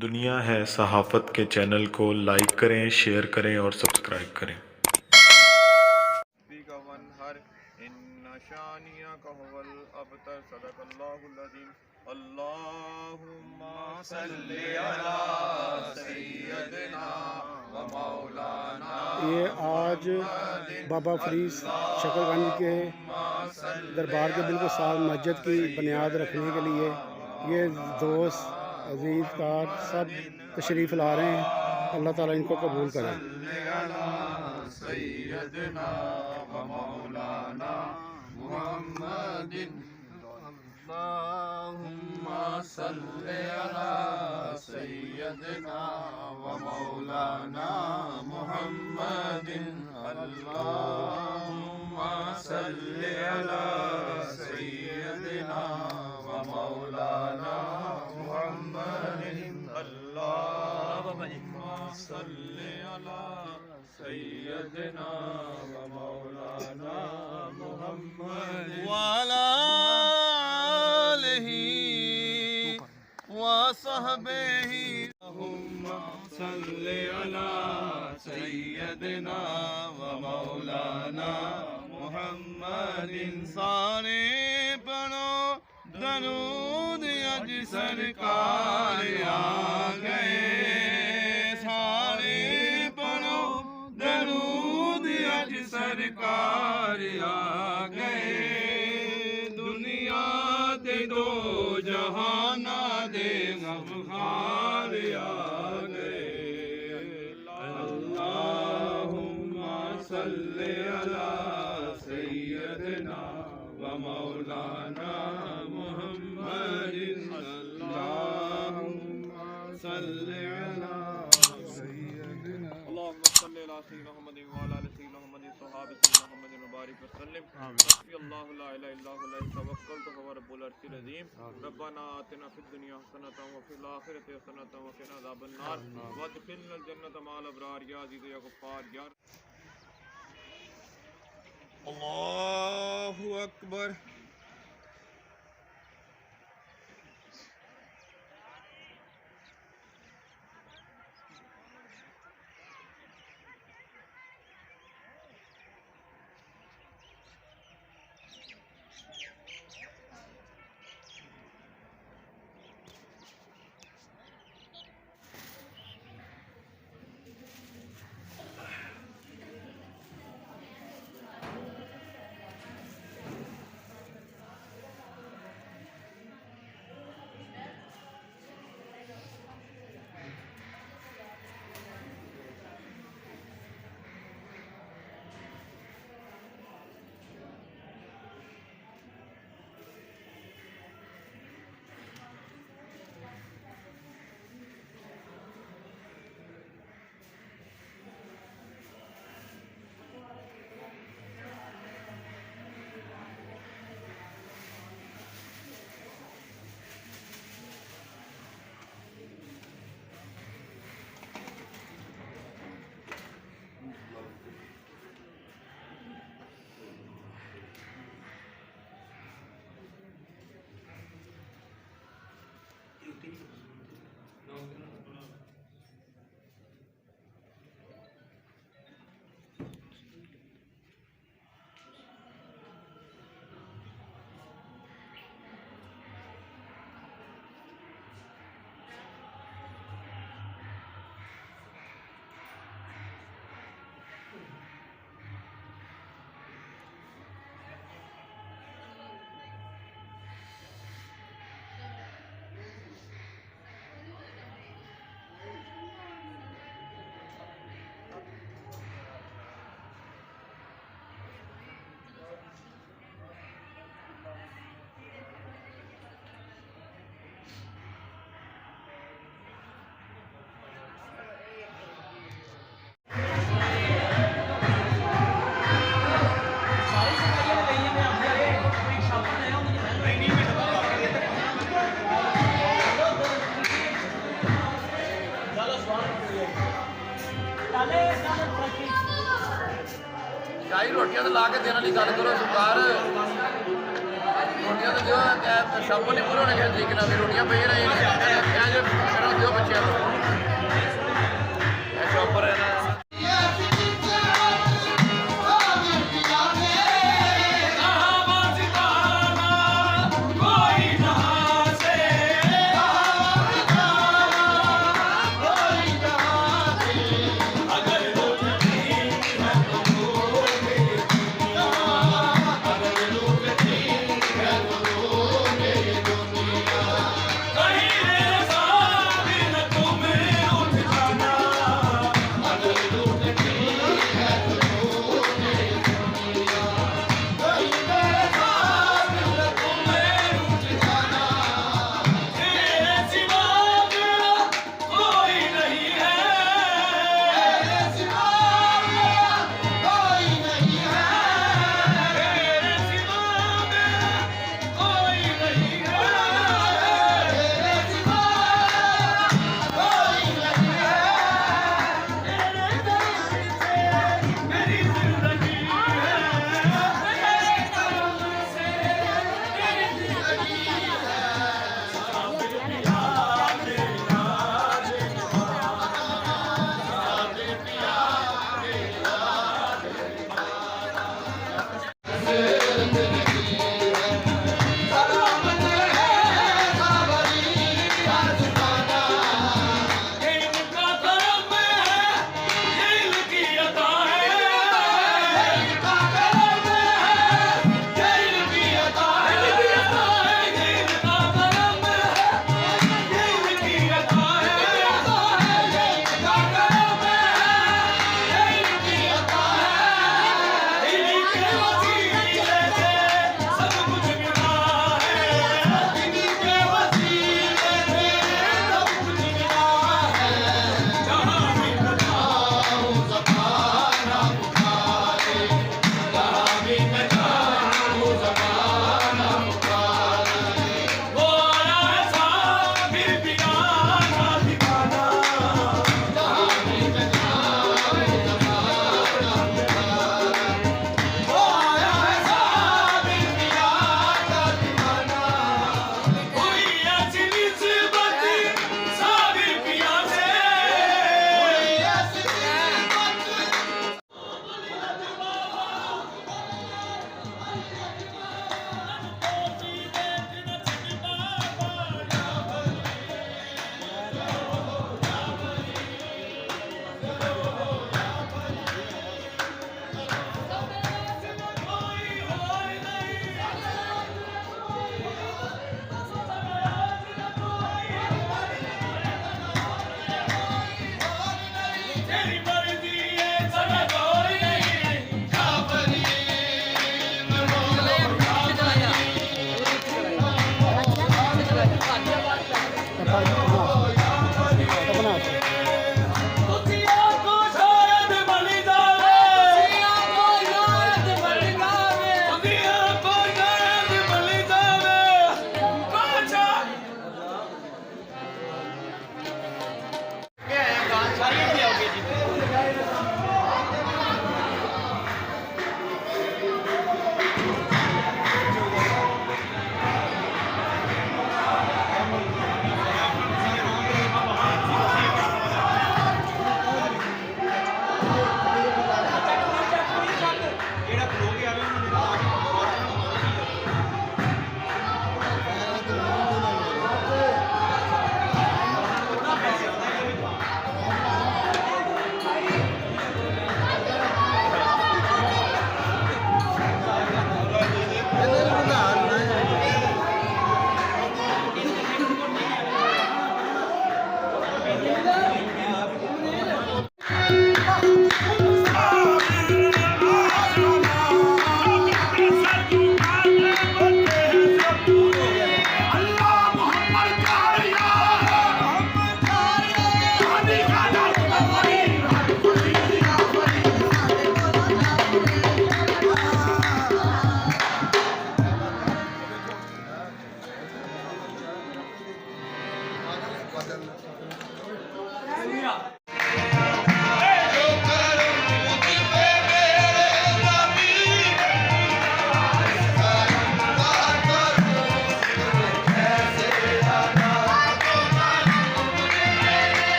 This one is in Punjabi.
دنیا ہے صحافت کے چینل کو لائک کریں، شیئر کریں اور سبسکرائب کریں۔ کا ونہر ان شانیک هو الابتر صدق اللہ العظیم۔ اللہم صلی علی سیدنا و مولانا۔ یہ آج بابا فرید شکر گنج کے دربار کے بالکل ساتھ مسجد کی بنیاد رکھنے کے لیے یہ دوست عزیز کار سب تشریف لا رہے ہیں۔ اللہ تعالیٰ ان کو قبول کرے۔ سیدنا و مولانا محمد۔ اللہم صلی علی سیدنا و مولانا محمد۔ اللہم صلی علی سیدنا و مولانا محمد۔ اللہم صلی علی سیدنا و مولانا محمد وعلی آلہ وصحبہ۔ اللہم صلی علی سیدنا و مولانا محمد۔ سارے پڑھو درود اج سرکار آ گئے۔ سارے پڑھو درود اج سرکار آ گئے۔ دنیا دے دو جہانا دے غمخار آ گئے۔ اللہم صلی علی سیدنا و مولانا محمد۔ اللہم صلی علی سیدنا اللہم صلی علی سیدنا محمد وعلی آل سیدنا محمد صحابہ سیدنا محمد مبارک وسلم۔ حسبی اللہ لا الہ الا هو علیہ توکلت وهو رب العرش العظیم۔ ربنا آتنا فی الدنیا حسنۃ وفی الآخرۃ حسنۃ وقنا عذاب النار وادخلنا الجنۃ مع الابرار یا عزیز یا غفار یا اللہ اکبر۔ شاہی روٹیاں تو لا کے دینے والی گل کرو سرکار، روٹیاں تو جو شامل نہیں پورے ہونے کے طریقے روٹیاں پہ رہی ਬੱਚਿਆਂ ਨੂੰ